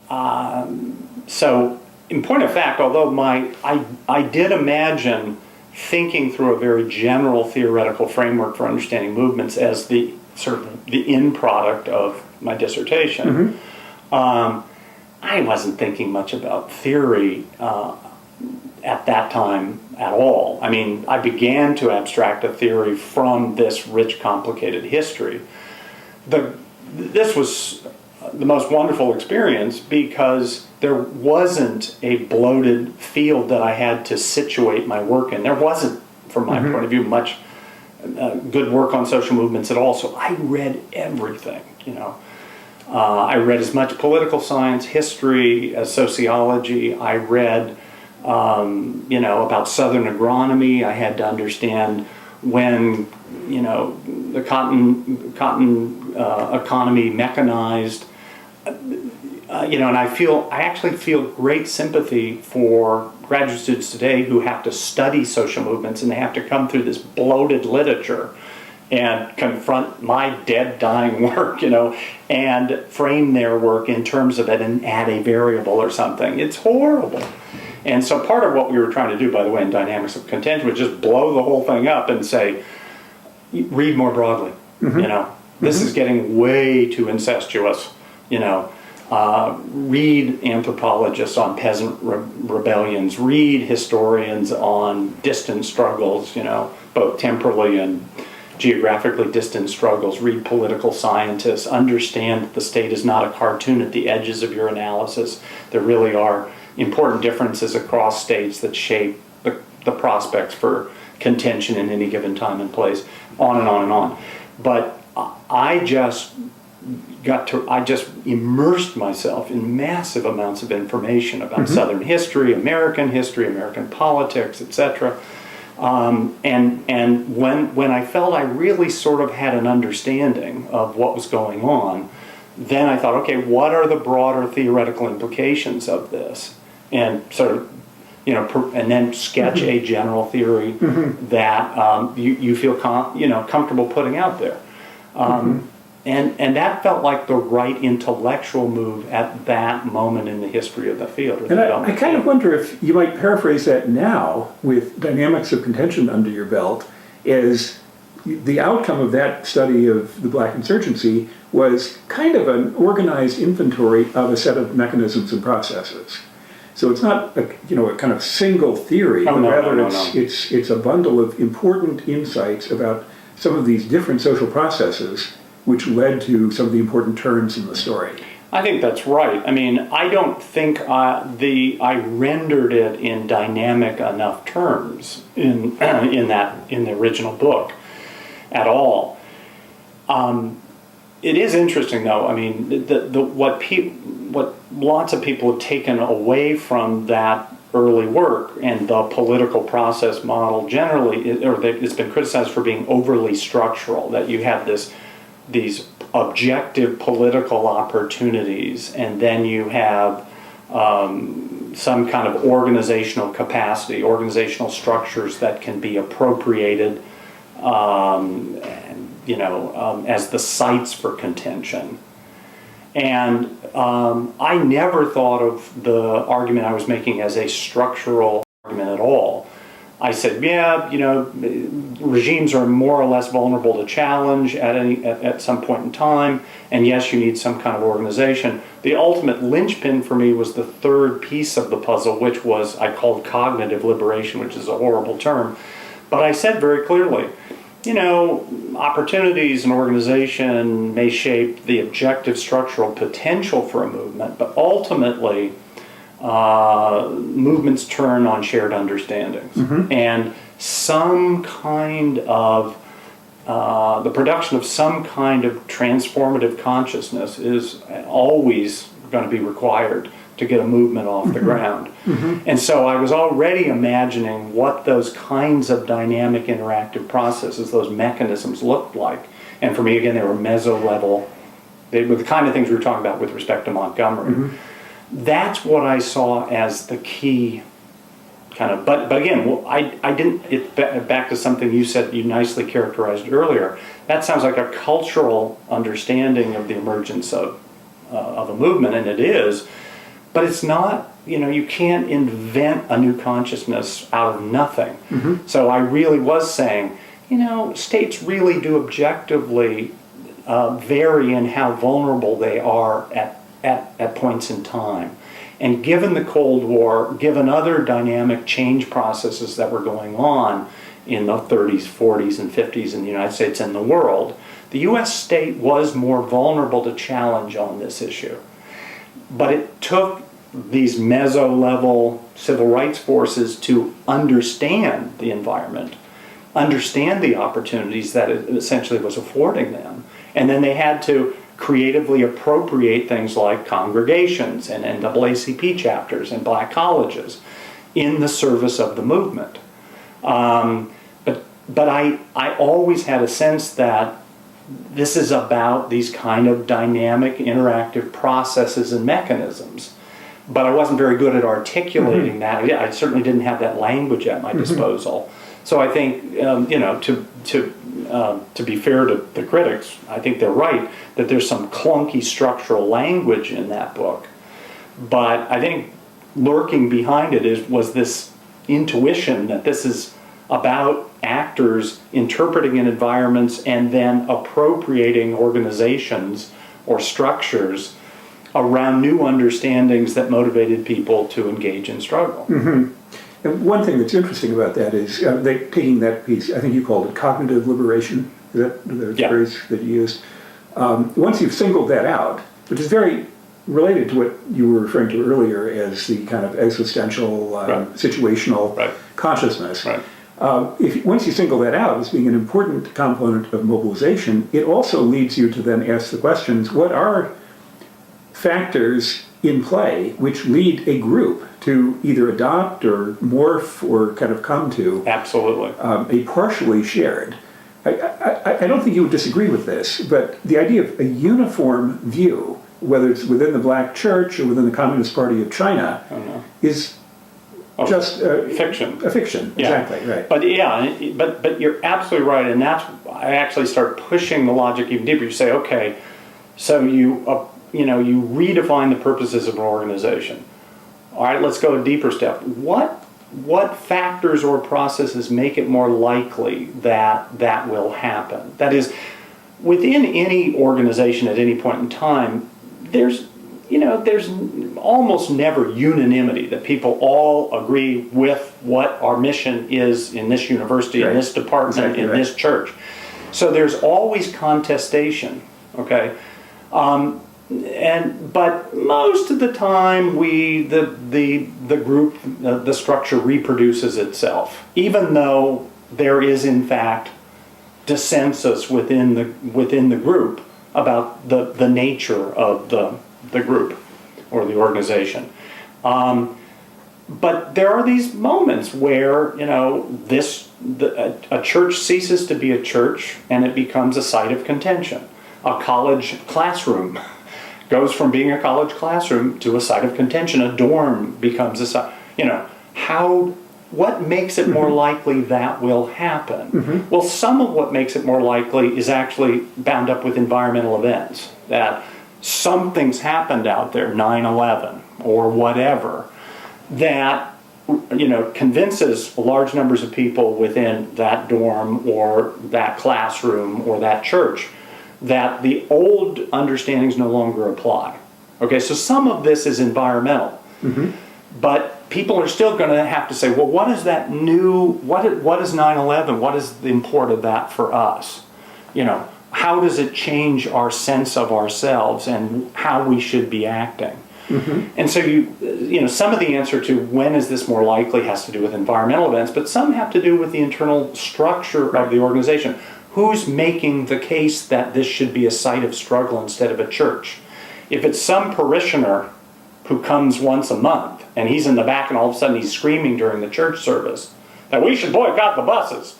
So, in point of fact, although I did imagine thinking through a very general theoretical framework for understanding movements as the sort of the end product of my dissertation, I wasn't thinking much about theory at that time at all. I mean, I began to abstract a theory from this rich, complicated history. This was the most wonderful experience because there wasn't a bloated field that I had to situate my work in. There wasn't, from my point of view, much good work on social movements at all. So I read everything, I read as much political science, history, as sociology. I read, about Southern agronomy. I had to understand when, the cotton economy mechanized. And I actually feel great sympathy for graduate students today who have to study social movements and they have to come through this bloated literature and confront my dead, dying work, and frame their work in terms of it and add a variable or something. It's horrible. And so part of what we were trying to do, by the way, in Dynamics of Contention was just blow the whole thing up and say, read more broadly. This is getting way too incestuous. Read anthropologists on peasant rebellions, read historians on distant struggles, both temporally and geographically distant struggles, read political scientists, understand that the state is not a cartoon at the edges of your analysis. There really are important differences across states that shape the prospects for contention in any given time and place, on and on and on. But I just immersed myself in massive amounts of information about Southern history, American politics, etc. And when I felt I really sort of had an understanding of what was going on, then I thought, okay, what are the broader theoretical implications of this? And sort of, and then sketch a general theory that you feel comfortable putting out there. And that felt like the right intellectual move at that moment in the history of the field. And I kind of wonder if you might paraphrase that now with Dynamics of Contention under your belt, as the outcome of that study of the Black insurgency was kind of an organized inventory of a set of mechanisms and processes. So it's not a kind of single theory, but rather it's a bundle of important insights about some of these different social processes which led to some of the important turns in the story. I think that's right. I mean, I don't think I rendered it in dynamic enough terms in the original book at all. It is interesting, though. I mean, what lots of people have taken away from that early work and the political process model generally, it's been criticized for being overly structural. That you have these objective political opportunities, and then you have some kind of organizational capacity, organizational structures that can be appropriated, as the sites for contention. And I never thought of the argument I was making as a structural argument at all. I said, regimes are more or less vulnerable to challenge at some point in time, and yes, you need some kind of organization. The ultimate linchpin for me was the third piece of the puzzle, which I called cognitive liberation, which is a horrible term. But I said very clearly, opportunities and organization may shape the objective structural potential for a movement, but ultimately, movements turn on shared understandings. And some kind of, the production of some kind of transformative consciousness is always going to be required to get a movement off the ground. And so I was already imagining what those kinds of dynamic interactive processes, those mechanisms looked like. And for me, again, they were meso-level. They were the kind of things we were talking about with respect to Montgomery. That's what I saw as the key kind of, but again, I didn't, back to something you said, you nicely characterized earlier. That sounds like a cultural understanding of the emergence of a movement, and it is. but it's not, you can't invent a new consciousness out of nothing. So I really was saying, states really do objectively vary in how vulnerable they are at points in time. And given the Cold War, given other dynamic change processes that were going on in the 30s, 40s, and 50s in the United States and the world, the U.S. state was more vulnerable to challenge on this issue. But it took these meso-level civil rights forces to understand the environment, understand the opportunities that it essentially was affording them. And then they had to creatively appropriate things like congregations and NAACP chapters and black colleges in the service of the movement. But I always had a sense that this is about these kind of dynamic, interactive processes and mechanisms. But I wasn't very good at articulating that. I certainly didn't have that language at my disposal. So I think, to be fair to the critics, I think they're right that there's some clunky structural language in that book. But I think lurking behind it was this intuition that this is about actors interpreting in environments and then appropriating organizations or structures around new understandings that motivated people to engage in struggle. And one thing that's interesting about that is taking that piece, I think you called it cognitive liberation, is that the phrase that you used? Once you've singled that out, which is very related to what you were referring to earlier as the kind of existential, situational consciousness. Once you single that out as being an important component of mobilization, it also leads you to then ask the questions, what are factors in play which lead a group to either adopt or morph or kind of come to a partially shared. I don't think you would disagree with this, but the idea of a uniform view, whether it's within the black church or within the Communist Party of China, is just fiction. A fiction, exactly, right. But you're absolutely right, and that's I actually start pushing the logic even deeper. You say, okay, so you redefine the purposes of an organization. All right, let's go a deeper step. What factors or processes make it more likely that that will happen? That is, within any organization at any point in time, there's almost never unanimity that people all agree with what our mission is in this university, in this department, in this church. So there's always contestation, okay? But most of the time, the group, the structure reproduces itself, even though there is in fact dissensus within the group about the nature of the group or the organization. But there are these moments where a church ceases to be a church and it becomes a site of contention. A college classroom goes from being a college classroom to a site of contention. A dorm becomes a site. What makes it more likely that will happen? Well, some of what makes it more likely is actually bound up with environmental events. That something's happened out there, 9/11 or whatever, that convinces large numbers of people within that dorm or that classroom or that church that the old understandings no longer apply. Okay, so some of this is environmental, but people are still going to have to say, well, what is that new, what is 9/11? What is the import of that for us? How does it change our sense of ourselves and how we should be acting? And so some of the answer to when is this more likely has to do with environmental events, but some have to do with the internal structure of the organization. Who's making the case that this should be a site of struggle instead of a church? If it's some parishioner who comes once a month and he's in the back and all of a sudden he's screaming during the church service that we should boycott the buses,